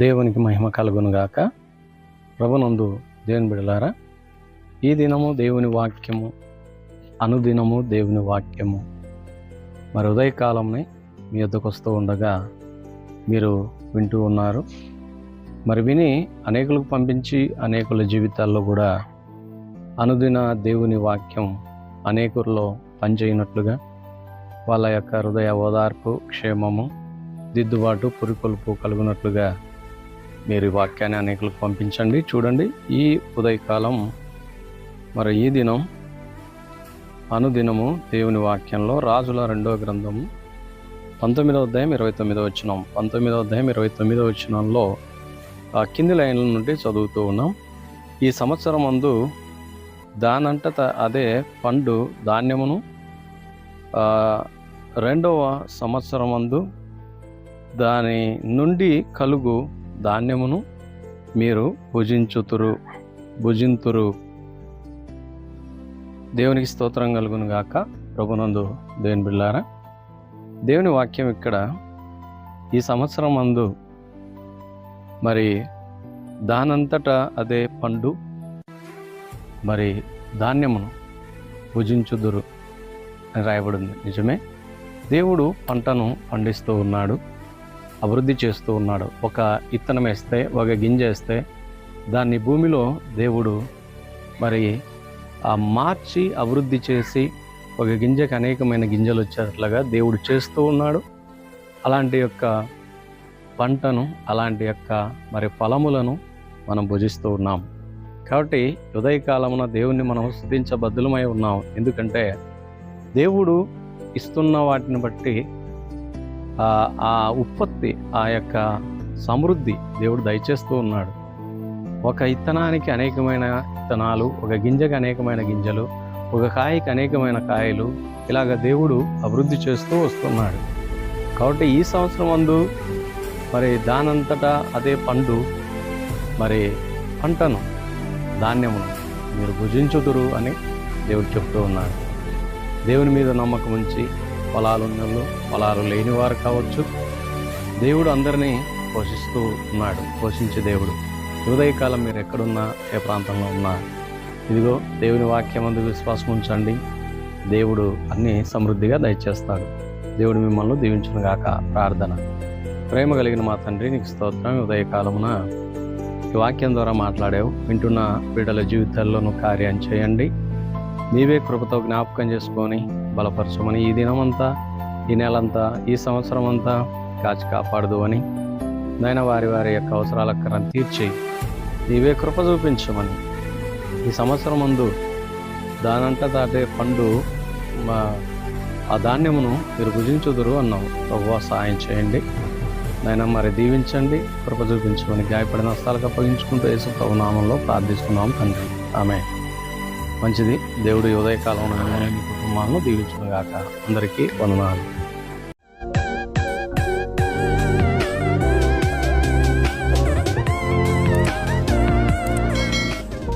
దేవునికి మహిమ కలుగునుగాక. ప్రభునందు దేవుని బిడ్డలారా, ఈ దినము దేవుని వాక్యము, అనుదినము దేవుని వాక్యము మరి ఉదయకాలంని మీ వద్దకు వస్తూ ఉండగా మీరు వింటూ ఉన్నారు. మరి విని అనేకులకు పంపించి అనేకుల జీవితాల్లో కూడా అనుదిన దేవుని వాక్యం అనేకుల్లో పనిచేయనట్లుగా వాళ్ళ యొక్క హృదయ ఓదార్పు, క్షేమము, దిద్దుబాటు, పురికొల్పు కలుగునట్లుగా మీరు ఈ వాక్యాన్ని అనేకులకు పంపించండి. చూడండి, ఈ ఉదయకాలం మరి ఈ దినం అనుదినము దేవుని వాక్యంలో రాజుల 2వ గ్రంథము 19వ అధ్యాయం 29వ వచనం 19వ అధ్యాయం 29వ వచనంలో కింది లైన్ల నుండి చదువుతూ ఉన్నాం. ఈ సంవత్సరం అందు దానంతట అదే పండు ధాన్యమును, 2వ సంవత్సరం అందు దాని నుండి కలుగు ధాన్యమును మీరు భుజింతురు. దేవునికి స్తోత్రం కలుగును గాక. ప్రభునందు దేవుని బిడ్డలారా, దేవుని వాక్యం ఇక్కడ ఈ సంవత్సరం అందు మరి దానంతటా అదే పండు మరి ధాన్యమును భుజించుదురు అని రాయబడింది. నిజమే, దేవుడు పంటను పండిస్తూ ఉన్నాడు, అభివృద్ధి చేస్తూ ఉన్నాడు. ఒక ఇత్తనం వేస్తే, ఒక గింజ వేస్తే దాన్ని భూమిలో దేవుడు మరి మార్చి అభివృద్ధి చేసి ఒక గింజకు అనేకమైన గింజలు వచ్చేట్లుగా దేవుడు చేస్తూ ఉన్నాడు. అలాంటి యొక్క పంటను, అలాంటి యొక్క మరి ఫలములను మనం భుజిస్తూ ఉన్నాం. కాబట్టి ఉదయకాలమున దేవుణ్ణి మనం స్తుతించబద్ధులమై ఉన్నాం. ఎందుకంటే దేవుడు ఇస్తున్న వాటిని బట్టి ఆ ఉత్పత్తి, ఆ యొక్క సమృద్ధి దేవుడు దయచేస్తూ ఉన్నాడు. ఒక ఇత్తనానికి అనేకమైన ఇత్తనాలు, ఒక గింజకు అనేకమైన గింజలు, ఒక కాయకి అనేకమైన కాయలు, ఇలాగ దేవుడు అభివృద్ధి చేస్తూ వస్తున్నాడు. కాబట్టి ఈ సంవత్సరం అందు మరి దానంతటా అదే పండు మరి పంటను, ధాన్యమును మీరు భుజించుదురు అని దేవుడు చెప్తూ ఉన్నాడు. దేవుని మీద నమ్మకం ఉంచి పొలాలున్నోళ్ళు, పొలాలు లేని వారు కావచ్చు, దేవుడు అందరినీ పోషిస్తూ ఉన్నాడు. పోషించే దేవుడు. ఉదయకాలం మీరు ఎక్కడున్నా, ఏ ప్రాంతంలో ఉన్నా, ఇదిగో దేవుని వాక్యం అందు విశ్వాసం ఉంచండి. దేవుడు అన్నీ సమృద్ధిగా దయచేస్తాడు. దేవుడు మిమ్మల్ని దీవించును గాక. ప్రార్థన. ప్రేమ కలిగిన మా తండ్రి, నీకు స్తోత్రం. ఉదయకాలమున ఈ వాక్యం ద్వారా మాట్లాడావు. వింటున్న బిడ్డల జీవితాల్లో నువ్వు కార్యం చేయండి. నీవే కృపతో జ్ఞాపకం చేసుకొని బలపరచమని, ఈ దినమంతా, ఈ నెలంతా, ఈ సంవత్సరం అంతా కాచి కాపాడదు అని నాయన వారి వారి యొక్క అవసరాలకు తీర్చి నీవే కృప చూపించమని, ఈ సంవత్సరం ముందు దానంతా దాటే పండు ఆ ధాన్యమును మీరు భుజించుదురు అన్నావు. ప్రభువా, సహాయం చేయండి నాయన. మరి దీవించండి, కృప చూపించమని గాయపడిన హస్తాలకు అప్పగించుకుంటూ యేసు ప్రభు నామంలో ప్రార్థిస్తున్నాం తండ్రి. ఆమె మంచిది. దేవుడు ఉదయకాలంలో కుటుంబాలను దీవించును గాక. అందరికీ వందనాలు.